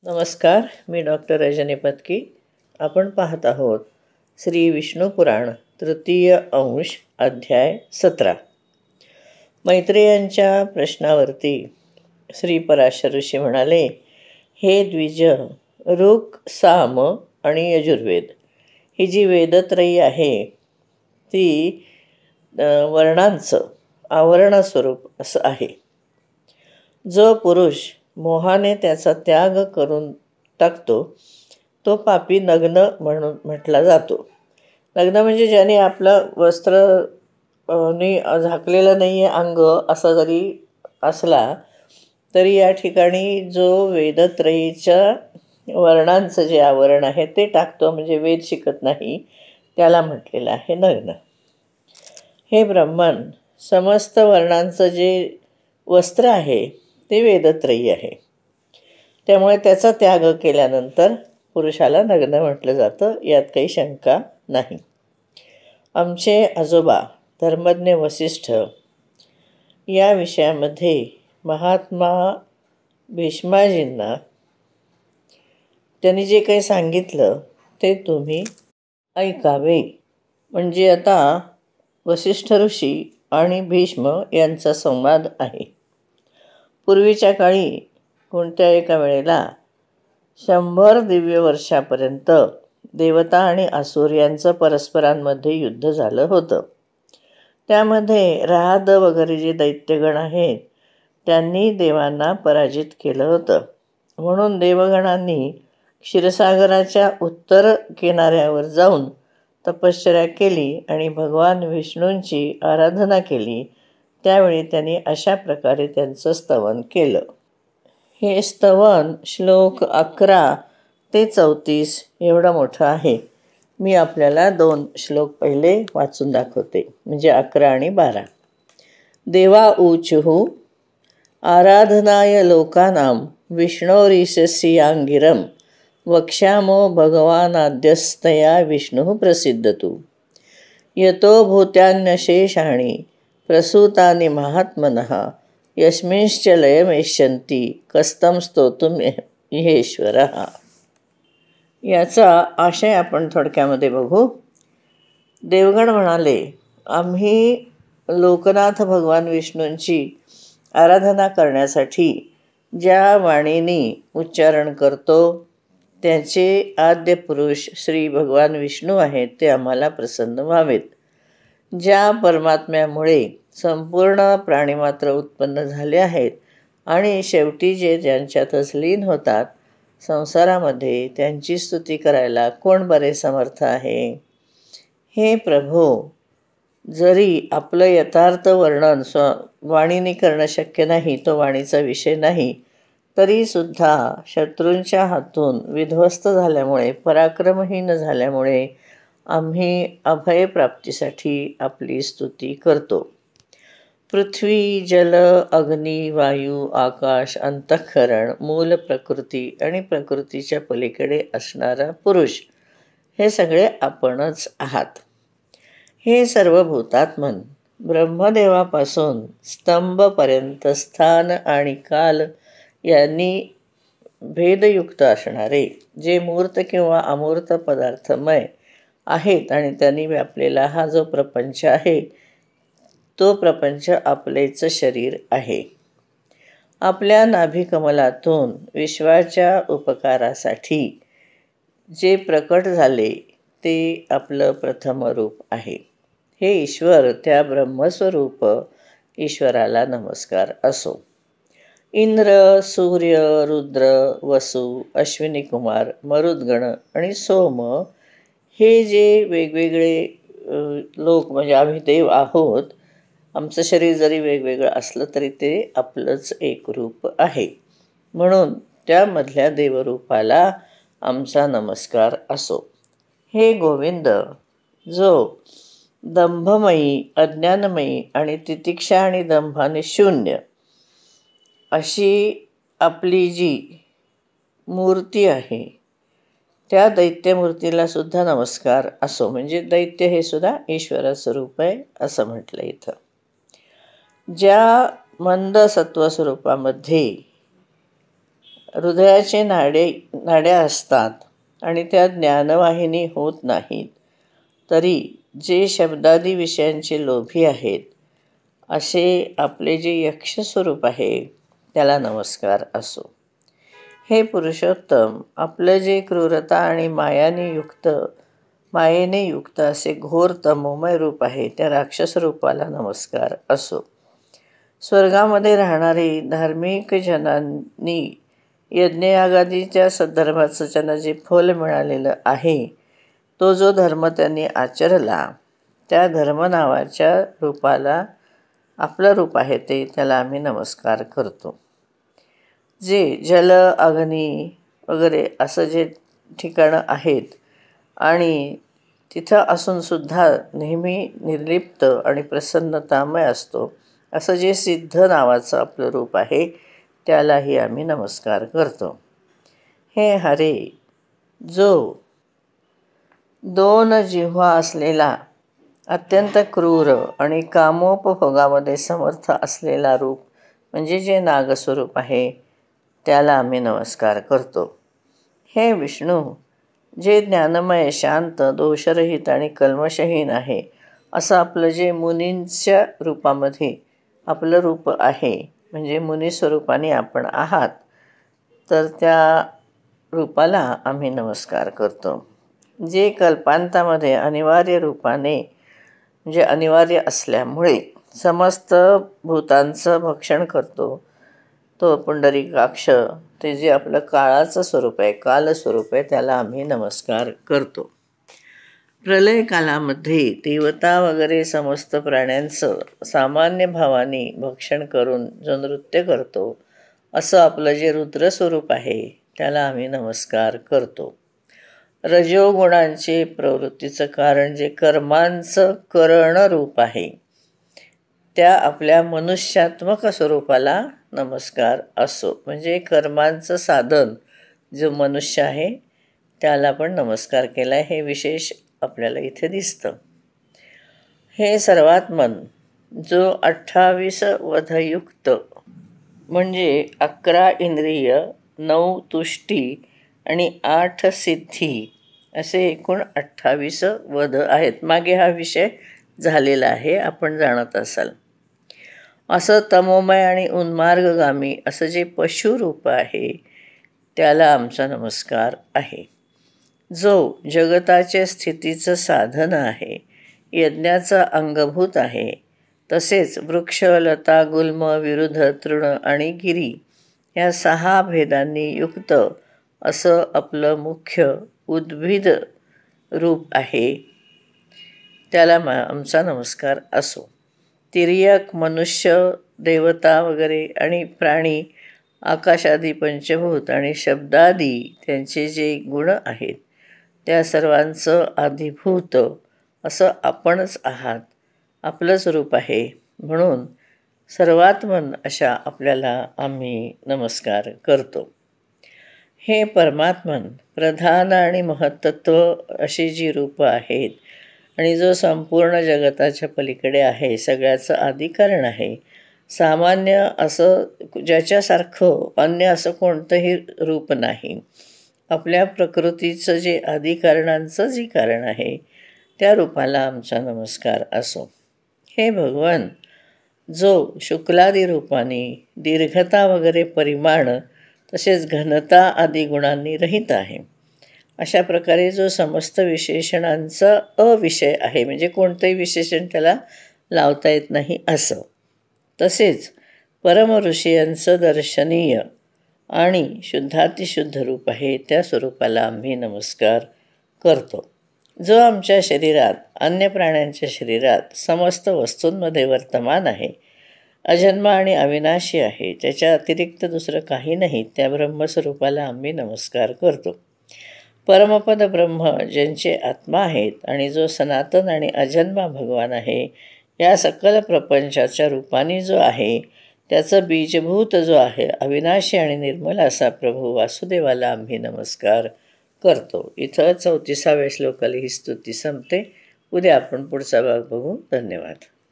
नमस्कार, मी डॉक्टर रजनी पत्की. आपण पाहत आहोत श्री विष्णू पुराण तृतीय अंश अध्याय 17. मैत्रेयांच्या प्रश्नावरती श्री पराशर ऋषी म्हणाले, हे द्विज, ऋक्, साम आणि यजुर्वेद ही जी वेदत्रयी आहे ती वर्णांचं आवरणस्वरूप असं आहे. जो पुरुष मोहाने त्याचा त्याग करून टाकतो तो पापी नग्न म्हणून म्हटला जातो. नग्न म्हणजे ज्याने आपलं वस्त्रनी झाकलेलं नाही आहे अंग असा जरी असला तरी या ठिकाणी जो वेदत्रयीच्या वर्णांचं जे आवरण आहे ते टाकतो म्हणजे वेद शिकत नाही त्याला म्हटलेलं आहे नग्न. हे ब्राह्मण, समस्त वर्णांचं जे वस्त्र आहे ते वेदत्रयी आहे. त्यामुळे त्याचा त्याग केल्यानंतर पुरुषाला नग्न म्हटलं जातं, यात काही शंका नाही. आमचे आजोबा धर्मज्ञ वसिष्ठ या विषयामध्ये महात्मा भीष्माजींना त्यांनी जे काही सांगितलं ते तुम्ही ऐकावे. म्हणजे आता वसिष्ठ ऋषी आणि भीष्म यांचा संवाद आहे. पूर्वीच्या काळी कोणत्या एका वेळेला 100 दिव्य वर्षापर्यंत देवता आणि असुर यांचं परस्परांमध्ये युद्ध झालं होतं. त्यामध्ये राहद वगैरे जे दैत्यगण आहेत त्यांनी देवांना पराजित केलं होतं. म्हणून देवगणांनी क्षीरसागराच्या उत्तर किनाऱ्यावर जाऊन तपश्चर्या केली आणि भगवान विष्णूंची आराधना केली. त्यावेळी त्यांनी अशा प्रकारे त्यांचं स्तवन केलं. हे स्तवन श्लोक 11 ते 34 एवढं मोठं आहे. मी आपल्याला 2 श्लोक पहिले वाचून दाखवते, म्हणजे 11 आणि 12. देवा ऊचुः आराधनाय लोकानां विष्णोरीशस्यांगिरं वक्ष्यामो भगवानाद्यस्तया विष्णुः प्रसिद्धतु यतो भूत्यान्यशेषाणि प्रसूतानि महात्मनः यस्मिंश्च लयमेष्यन्ति कस्तं स्तोतुम् इहेश्वरः. याचा आशय आपण थोडक्यामध्ये बघू. देवगण म्हणाले, आम्ही लोकनाथ भगवान विष्णूंची आराधना करण्यासाठी ज्या वाणीने उच्चारण करतो त्याचे आद्य पुरुष श्री भगवान विष्णू आहेत ते आम्हाला प्रसन्न व्हावेत. ज्या परमात्म्यामुळे संपूर्ण प्राणीमात्र उत्पन्न झाले आहेत आणि शेवटी जे ज्यांच्यातच लीन होतात संसारामध्ये त्यांची स्तुती करायला कोण बरे समर्थ आहे. हे प्रभो, जरी आपलं यथार्थ वर्णन वाणीने करणं शक्य नाही, तो वाणीचा विषय नाही, तरीसुद्धा शत्रूंच्या हातून विध्वस्त झाल्यामुळे पराक्रमहीन झाल्यामुळे आम्ही अभयप्राप्तीसाठी आपली स्तुती करतो. पृथ्वी, जल, अग्नी, वायू, आकाश, अंतःकरण, मूल प्रकृती आणि प्रकृतीच्या पलीकडे असणारा पुरुष हे सगळे आपणच आहात. हे सर्व भूतात्मन ब्रह्मदेवापासून स्तंभपर्यंत स्थान आणि काल यांनी भेदयुक्त असणारे जे मूर्त किंवा अमूर्त पदार्थमय आहेत आणि त्यांनी व्यापलेला हा जो प्रपंच आहे तो प्रपंच आपलेच शरीर आहे. आपल्या नाभिकमलातून विश्वाच्या उपकारासाठी जे प्रकट झाले ते आपलं प्रथम रूप आहे. हे ईश्वर, त्या ब्रह्मस्वरूप ईश्वराला नमस्कार असो. इंद्र, सूर्य, रुद्र, वसु, अश्विनी कुमार, मरुद्गण आणि सोम हे जे वेगवेगळे लोक म्हणजे आम्ही देव आहोत, आमचं शरीर जरी वेगवेगळं असलं तरी ते आपलंच एक रूप आहे. म्हणून त्यामधल्या देवरूपाला आमचा नमस्कार असो. हे गोविंद, जो दंभमयी, अज्ञानमयी आणि तितिक्षा आणि दंभाने शून्य अशी आपली जी मूर्ती आहे त्या दैत्यमूर्तीला सुद्धा नमस्कार असो. म्हणजे दैत्य हे सुद्धा ईश्वराचं रूप आहे असं म्हटलं इथं. ज्या मंद सत्वस्वरूपामध्ये हृदयाचे नाड्या असतात आणि त्या ज्ञानवाहिनी होत नाहीत, तरी जे शब्दादी विषयांचे लोभी आहेत असे आपले जे यक्षस्वरूप आहे त्याला नमस्कार असो. हे पुरुषोत्तम, आपलं जे क्रूरता आणि मायेने युक्त असे घोर तमोमय रूप आहे त्या राक्षस रूपाला नमस्कार असो. स्वर्गामध्ये राहणारी धार्मिक जनांनी यज्ञयागादीच्या सद्धर्माचं त्यांना जे फल मिळालेलं आहे, तो जो धर्म त्यांनी आचरला त्या धर्म नावाच्या रूपाला, आपलं रूप आहे ते, त्याला आम्ही नमस्कार करतो. जे जल, अग्नी वगैरे असं जे ठिकाणं आहेत आणि तिथं असूनसुद्धा नेहमी निर्लिप्त आणि प्रसन्नतामय असतो असं जे सिद्ध नावाचं आपलं रूप आहे त्यालाही आम्ही नमस्कार करतो. हे हरे, जो 2 जिव्हा असलेला अत्यंत क्रूर आणि कामोपभोगामध्ये समर्थ असलेला रूप म्हणजे जे नागस्वरूप आहे त्याला आम्ही नमस्कार करतो. हे विष्णू, जे ज्ञानमय, शांत, दोषरहित आणि कल्मशहीन आहे असं आपलं जे मुनींच्या रूपामध्ये आपलं रूप आहे, म्हणजे मुनीस्वरूपाने आपण आहात, तर त्या रूपाला आम्ही नमस्कार करतो. जे कल्पांतामध्ये अनिवार्य रूपाने, म्हणजे अनिवार्य असल्यामुळे समस्त भूतांचं भक्षण करतो, तो पुंडरीकाक्ष, ते जे आपलं काळाचं स्वरूप आहे, कालस्वरूप आहे, त्याला आम्ही नमस्कार करतो. प्रलयकालामध्ये देवता वगैरे समस्त प्राण्यांचं सामान्य भावाने भक्षण करून जो नृत्य करतो असं आपलं जे रुद्रस्वरूप आहे त्याला आम्ही नमस्कार करतो. रजोगुणांचे प्रवृत्तीचं कारण जे कर्मांचं करणरूप आहे त्या आपल्या मनुष्यात्मक स्वरूपाला नमस्कार असो. म्हणजे कर्मांचं साधन जो मनुष्य आहे त्याला पण नमस्कार केला आहे, हे विशेष आपल्याला इथे दिसतं. हे सर्वात्मन, जो 28 वधयुक्त म्हणजे 11 इंद्रिय, 9 तुष्टी आणि 8 सिद्धी असे एकूण 28 वध आहेत. मागे हा विषय झालेला आहे, आपण जाणत असाल. असं तमोमय आणि उन्मार्गगामी असं जे पशुरूप आहे त्याला आमचा नमस्कार आहे. जो जगताच्या स्थितीचं साधन आहे, यज्ञाचा अंगभूत आहे, तसेच वृक्ष, लता, गुल्म, विरुद्ध, तृण आणि गिरी या 6 भेदांनी युक्त असं आपलं मुख्य उद्भिद रूप आहे त्याला आमचा नमस्कार असो. तिर्यक, मनुष्य, देवता वगैरे आणि प्राणी, आकाशादी पंचभूत आणि शब्दादी त्यांचे जे गुण आहेत त्या सर्वांचं आधिभूत असं आपणच आहात, आपलंच रूप आहे. म्हणून सर्वात्मन अशा आपल्याला आम्ही नमस्कार करतो. हे परमात्मन, प्रधान आणि महत्त्व अशी जी रूपं आहेत आणि जो संपूर्ण जगताच्या पलीकडे आहे, सगळ्याचं आदिकारण आहे, सामान्य असं ज्याच्यासारखं अन्य असं कोणतंही रूप नाही, आपल्या प्रकृतीचं जे आदिकारणांचं जे कारण आहे त्या रूपाला आमचा नमस्कार असो. हे भगवान, जो शुक्लादी रूपाने दीर्घता वगैरे परिमाण तसेच घनता आदी गुणांनी रहित आहे, अशा प्रकारे जो समस्त विशेषणांचा अविषय आहे, म्हणजे कोणतंही विशेषण त्याला लावता येत नाही असं, तसेच परमऋषीयांचं दर्शनीय आणि शुद्धातिशुद्ध रूप आहे त्या स्वरूपाला आम्ही नमस्कार करतो. जो आमच्या शरीरात, अन्य प्राण्यांच्या शरीरात समस्त वस्तूंमध्ये वर्तमान आहे, अजन्मा आणि अविनाशी आहे, त्याच्या अतिरिक्त दुसरं काही नाही, त्या ब्रह्मस्वरूपाला आम्ही नमस्कार करतो. परमपद ब्रह्म ज्यांचे आत्मा आहेत आणि जो सनातन आणि अजन्मा भगवान आहे, या सकल प्रपंचाच्या रूपाने जो आहे त्याचं बीजभूत जो आहे अविनाशी आणि निर्मल असा प्रभू वासुदेवाला आम्ही नमस्कार करतो. इथं 34व्या श्लोकाला ही स्तुती संपते. उद्या आपण पुढचा भाग बघू. धन्यवाद.